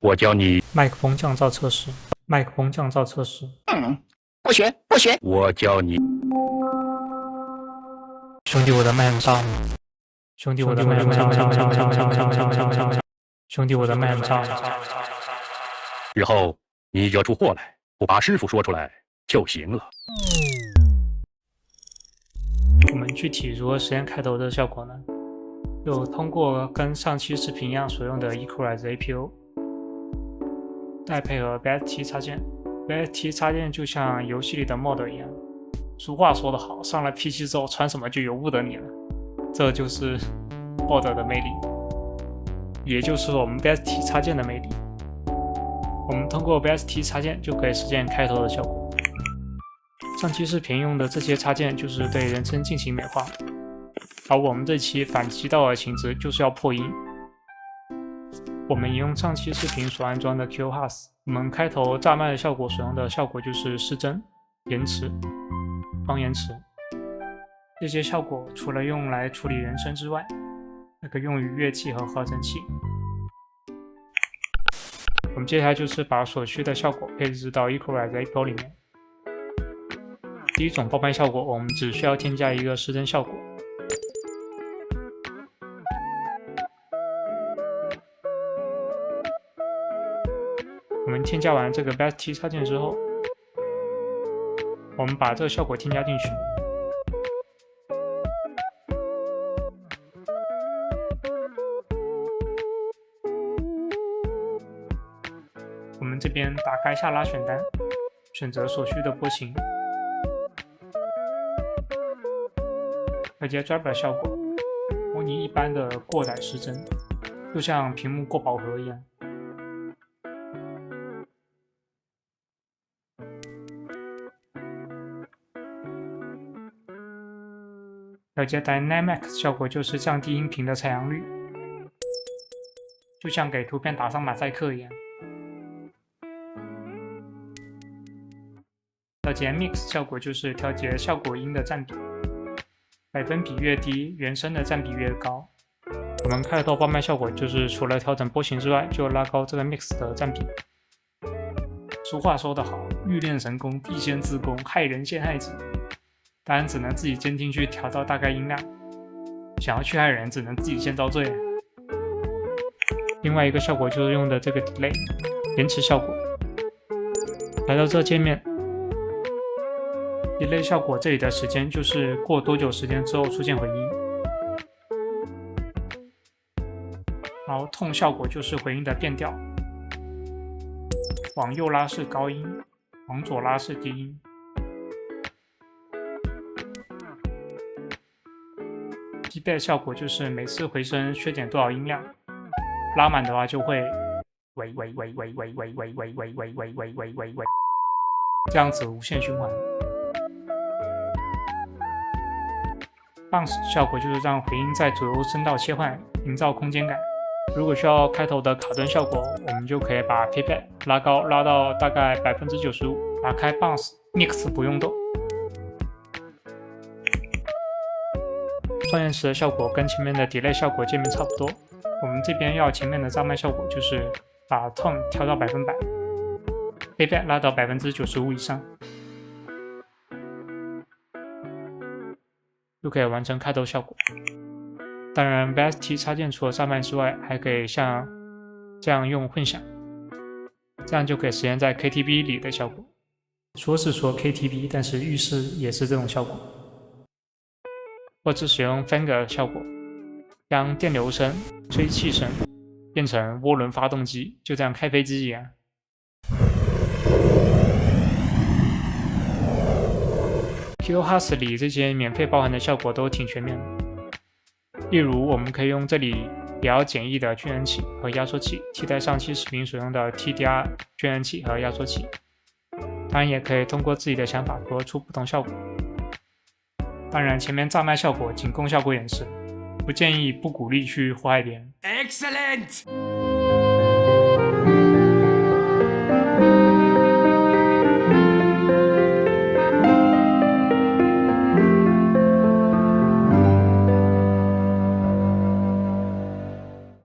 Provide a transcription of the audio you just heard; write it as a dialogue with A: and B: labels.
A: 我教你，
B: 麦克风降噪测试，麦克风降噪测试。
C: 不学。
A: 我教你，
B: 兄弟，我的麦很炸，兄弟，我的麦很炸，兄弟，我的麦很炸。
A: 日后你惹出祸来，不把师傅说出来就行了。
B: 我们具体如何实现开头的效果呢？就通过跟上期视频一样所用的 Equalize APO， 再配合 BST 插件。BST 插件就像游戏里的 mod 一样，俗话说得好，上了 PC 之后穿什么就由不得你了，这就是 mod 的魅力，也就是我们 BST 插件的魅力。我们通过 BST 插件就可以实现开头的效果。上期视频用的这些插件就是对人声进行美化，而我们这期反其道而行之，就是要破音。我们引用上期视频所安装的 QHAS， 我们开头炸麦的效果所用的效果就是失真、延迟、方延迟。这些效果除了用来处理人声之外，还可以用于乐器和合成器。我们接下来就是把所需的效果配置到 Equalize APO 里面。第一种爆麦效果，我们只需要添加一个失真效果。我们添加完这个 BST 插件之后，我们把这个效果添加进去。我们这边打开下拉选单，选择所需的波形，调节 driver 效果，模拟一般的过载失真，就像屏幕过饱和一样。调节 Dynamics 效果就是降低音频的采样率，就像给图片打上马赛克一样。调节 Mix 效果就是调节效果音的占比，百分比越低，原声的占比越高。我们开头爆麦效果就是除了调整波形之外，就拉高这个 Mix 的占比。俗话说得好，欲练神功，必先自宫，害人先害己。当然只能自己监听去调到大概音量，想要去害人，只能自己先遭罪。另外一个效果就是用的这个 delay 延迟效果。来到这界面 ，delay 效果这里的时间就是过多久时间之后出现回音，然后tone效果就是回音的变调，往右拉是高音，往左拉是低音。feedback 效果就是每次回声削减多少音量，拉满的话就会喂，这样子无限循环。bounce 效果就是让回音在左右声道切换，营造空间感。如果需要开头的卡顿效果，我们就可以把 feedback 拉高，拉到大概 95%， 打开 bounce mix 不用动。双延迟的效果跟前面的 delay 效果界面差不多，我们这边要前面的炸麦效果就是把 tone 调到100%， feedback 拉到 95% 以上，就可以完成开头效果。当然 BST 插件除了炸麦之外，还可以像这样用混响，这样就可以实现在 KTV 里的效果。说是说 KTV， 但是浴室也是这种效果。或者使用 Fanger 效果，将电流声、吹气声变成涡轮发动机，就这样开飞机一样。QHAS 里这些免费包含的效果都挺全面的，例如我们可以用这里比较简易的均衡器和压缩器替代上期视频所用的 TDR 均衡器和压缩器，当然也可以通过自己的想法做出不同效果。当然，前面炸麦效果仅供效果演示，不建议、不鼓励去祸害别人。
C: Excellent。